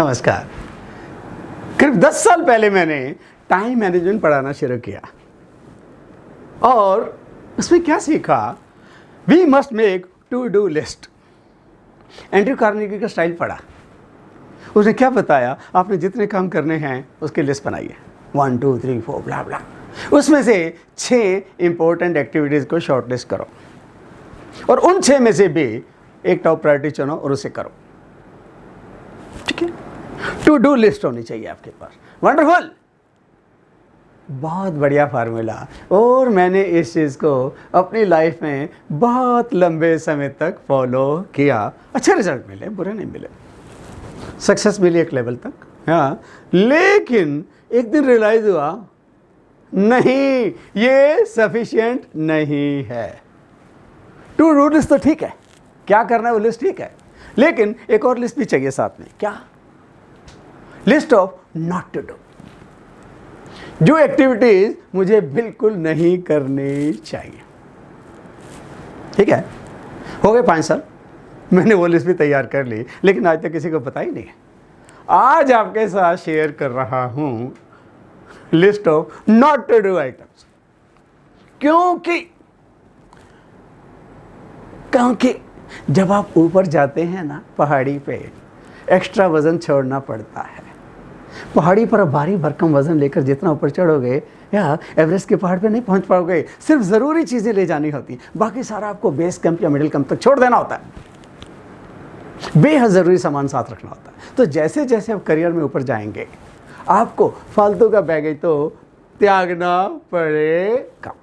नमस्कार। करीब 10 साल पहले मैंने टाइम मैनेजमेंट पढ़ाना शुरू किया और उसमें क्या सीखा, we must make to do list. Andrew Carnegie का स्टाइल पढ़ा। उसने क्या बताया, आपने जितने काम करने हैं उसकी लिस्ट बनाइए, 1 2 3 4 ब्ला ब्ला। उसमें से 6 इंपॉर्टेंट एक्टिविटीज़ को शॉर्ट लिस्ट करो और उन 6 में से भी एक टॉप प्रायोरिटी चुनो और उसे करो। ठीक है, टू डू लिस्ट होनी चाहिए आपके पास। वंडरफुल, बहुत बढ़िया फार्मूला। और मैंने इस चीज़ को अपनी लाइफ में बहुत लंबे समय तक फॉलो किया। अच्छे रिजल्ट मिले, बुरे नहीं मिले, सक्सेस मिली एक लेवल तक, हाँ। लेकिन एक दिन रियलाइज हुआ, नहीं, ये सफिशिएंट नहीं है। टू डू लिस्ट तो ठीक है, क्या करना है वो लिस्ट ठीक है, लेकिन एक और लिस्ट भी चाहिए साथ में। क्या? List of not to do, जो एक्टिविटीज मुझे बिल्कुल नहीं करनी चाहिए। ठीक है, हो गए 5 साल, मैंने वो लिस्ट भी तैयार कर ली, लेकिन आज तक किसी को पता ही नहीं है। आज आपके साथ शेयर कर रहा हूं list of not to do items. क्योंकि जब आप ऊपर जाते हैं ना पहाड़ी पे, एक्स्ट्रा वजन छोड़ना पड़ता है। पहाड़ी पर भारी भरकम वजन लेकर जितना ऊपर चढ़ोगे या एवरेस्ट के पहाड़ पे नहीं पहुंच पाओगे। सिर्फ ज़रूरी चीज़ें ले जानी होती, बाकी सारा आपको बेस कैंप या मिडिल कैंप तक छोड़ देना होता है। बेहद ज़रूरी सामान साथ रखना होता है। तो जैसे जैसे आप करियर में ऊपर जाएंगे, आपको फालतू का बैगेज तो त्यागना पड़ेगा।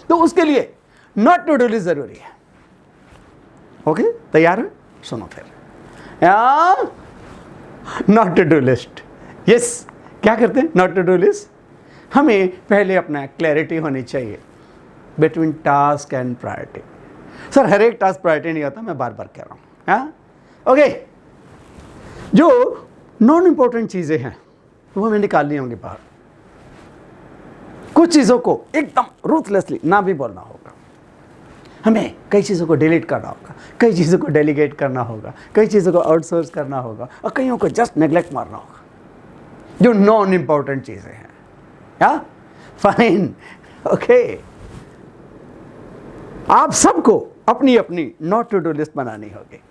तो उसके लिए नॉट टू डू लिस्ट ज़रूरी है। ओके, तैयार है? सुनो फिर, not to do list. Yes, क्या करते हैं नॉट टू डू लिस्ट? हमें पहले अपना क्लैरिटी होनी चाहिए between task and priority. Sir हर एक टास्क प्रायोरिटी नहीं होता, मैं बार बार कह रहा हूँ, हाँ। ओके, जो नॉन इंपॉर्टेंट चीज़ें हैं वो हमें निकालनी होंगी बाहर। कुछ चीज़ों को एकदम रूथलेसली ना भी बोलना होगा, हमें कई चीज़ों को डिलीट करना होगा, कई चीज़ों को डेलीगेट करना होगा, कई चीज़ों को आउटसोर्स करना होगा और कईयों को जस्ट नेग्लेक्ट मारना होगा, जो नॉन इंपॉर्टेंट चीज़ें हैं। या फाइन, ओके। आप सबको अपनी अपनी नॉट टू डू लिस्ट बनानी होगी।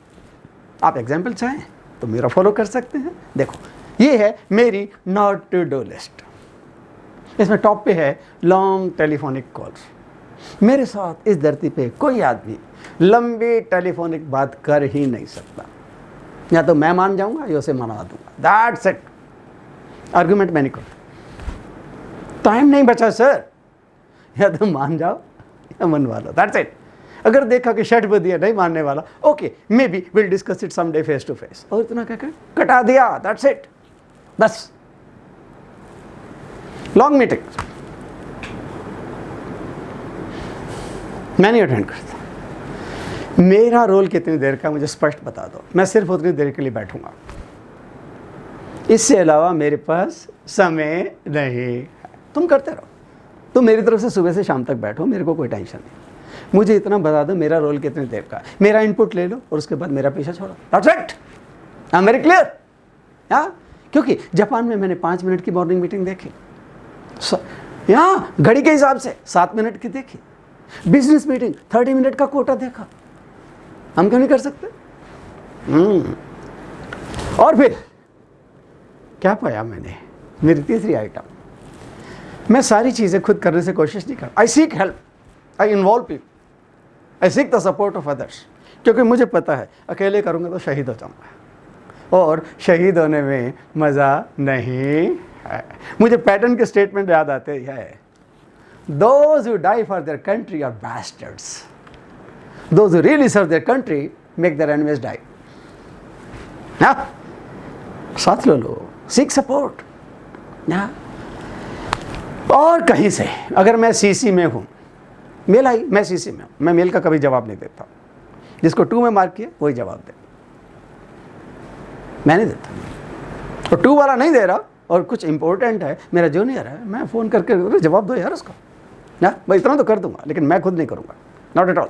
आप एग्जाम्पल चाहें तो मेरा फॉलो कर सकते हैं। देखो, ये है मेरी नॉट टू डू लिस्ट। इसमें टॉप पे है लॉन्ग टेलीफोनिक कॉल्स। मेरे साथ इस धरती पे कोई आदमी लंबी टेलीफोनिक बात कर ही नहीं सकता। या तो मैं मान जाऊंगा या उसे मना दूंगा, दैट्स इट। आर्गुमेंट मैं नहीं करता, टाइम नहीं बचा सर। या तो मान जाओ या मनवा लो, दैट्स इट। अगर देखा कि शर्ट बदिया नहीं मानने वाला, okay, maybe will discuss it someday face to face. और इतना क्या कर कटा दिया, दैट्स इट, बस। लॉन्ग मीटिंग मैं नहीं अटेंड करता। मेरा रोल कितनी देर का मुझे स्पष्ट बता दो, मैं सिर्फ उतनी देर के लिए बैठूंगा। इससे अलावा मेरे पास समय नहीं है। तुम करते रहो, तुम मेरी तरफ से सुबह से शाम तक बैठो, मेरे को कोई टेंशन नहीं। मुझे इतना बता दो मेरा रोल कितनी देर का, मेरा इनपुट ले लो और उसके बाद मेरा पीछा छोड़ो, that's it. I am very clear. हाँ, क्योंकि जापान में मैंने 5 मिनट की मॉर्निंग मीटिंग देखी, यहाँ घड़ी के हिसाब से 7 मिनट की देखी। बिजनेस मीटिंग 30 मिनट का कोटा देखा। हम क्यों नहीं कर सकते? और फिर क्या पाया मैंने? मेरी तीसरी आइटम, मैं सारी चीज़ें खुद करने से कोशिश नहीं करता। आई seek help, I involve people, I seek the support of others. क्योंकि मुझे पता है अकेले करूँगा तो शहीद हो जाऊँगा और शहीद होने में मज़ा नहीं है। मुझे पैटर्न के स्टेटमेंट याद आते हैं, those who die for their country are bastards, those who really serve their country make their enemies die। हाँ, साथ लो, सीक सपोर्ट। हाँ, और कहीं से अगर मैं सीसी में हूँ, मेल आई, मैं सीसी में हूँ, मैं मेल का कभी जवाब नहीं देता। जिसको 2 में मार्क किया वही जवाब दे, मैं नहीं देता। और 2 वाला नहीं दे रहा और कुछ इंपॉर्टेंट है, मेरा जूनियर है, मैं फ़ोन करके जवाब दो यार उसको। ना मैं इतना तो कर दूंगा, लेकिन मैं खुद नहीं करूंगा, नॉट एट ऑल।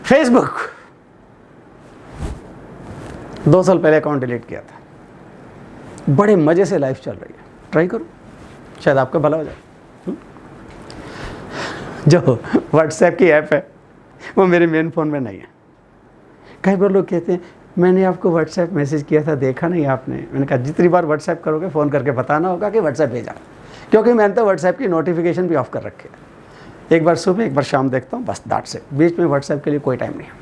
फेसबुक 2 साल पहले अकाउंट डिलीट किया था। बड़े मज़े से लाइफ चल रही है, ट्राई करो, शायद आपका भला हो जाए। जो व्हाट्सएप की ऐप है वो मेरे मेन फ़ोन में नहीं है। कई बार लोग कहते हैं मैंने आपको व्हाट्सएप मैसेज किया था, देखा नहीं आपने। मैंने कहा जितनी बार व्हाट्सएप करोगे फ़ोन करके बताना होगा कि व्हाट्सएप भेजा, क्योंकि मैंने तो व्हाट्सएप की नोटिफिकेशन भी ऑफ कर रखी है। एक बार सुबह एक बार शाम देखता हूँ, बस दैट्स इट। बीच में व्हाट्सएप के लिए कोई टाइम नहीं है।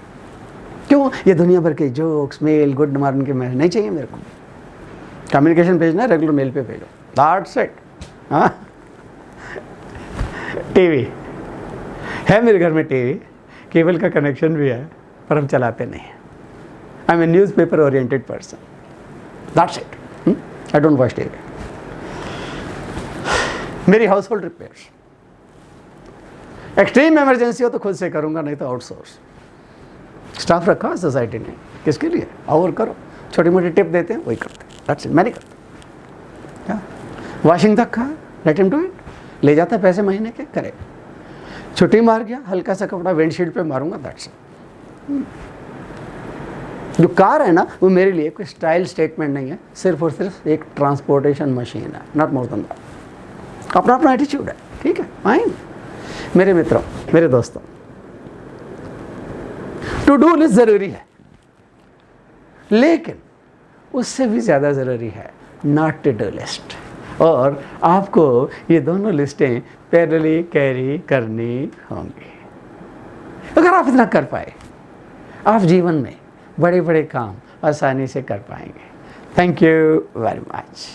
क्यों? ये दुनिया भर के जोक्स, मेल, गुड मॉर्निंग के मैसेज नहीं चाहिए मेरे को। कम्युनिकेशन भेजना है रेगुलर मेल पे भेजो, दैट्स इट। हाँ, टीवी है मेरे घर में, टीवी केबल का कनेक्शन भी है, पर हम चलाते नहीं हैं। I am a newspaper oriented person, that's it. I don't watch TV. मेरी household repairs, extreme emergency हो तो खुद से करूँगा, नहीं तो आउटसोर्स। स्टाफ रखा है सोसाइटी ने, किसके लिए? और करो, छोटी मोटी टिप देते हैं, वही करते हैं, दैट्स इट। मैं नहीं करता। वॉशिंग तक का लेट हिम डू इट, ले जाता है पैसे महीने के, करे। छुट्टी मार गया, हल्का सा कपड़ा विंडशील्ड पे मारूंगा, दैट्स इट। जो कार है ना, वो मेरे लिए कोई स्टाइल स्टेटमेंट नहीं है, सिर्फ और सिर्फ एक ट्रांसपोर्टेशन मशीन है, नॉट मोर देन दैट। अपना अपना एटीट्यूड है, ठीक है, फाइन। मेरे मित्रों, मेरे दोस्तों, टू डू लिस्ट ज़रूरी है, लेकिन उससे भी ज़्यादा ज़रूरी है नॉट टू डू लिस्ट। और आपको ये दोनों लिस्टें पैरेलली कैरी करनी होंगी। अगर आप इतना कर पाए, आप जीवन में बड़े बड़े काम आसानी से कर पाएंगे। Thank you very much.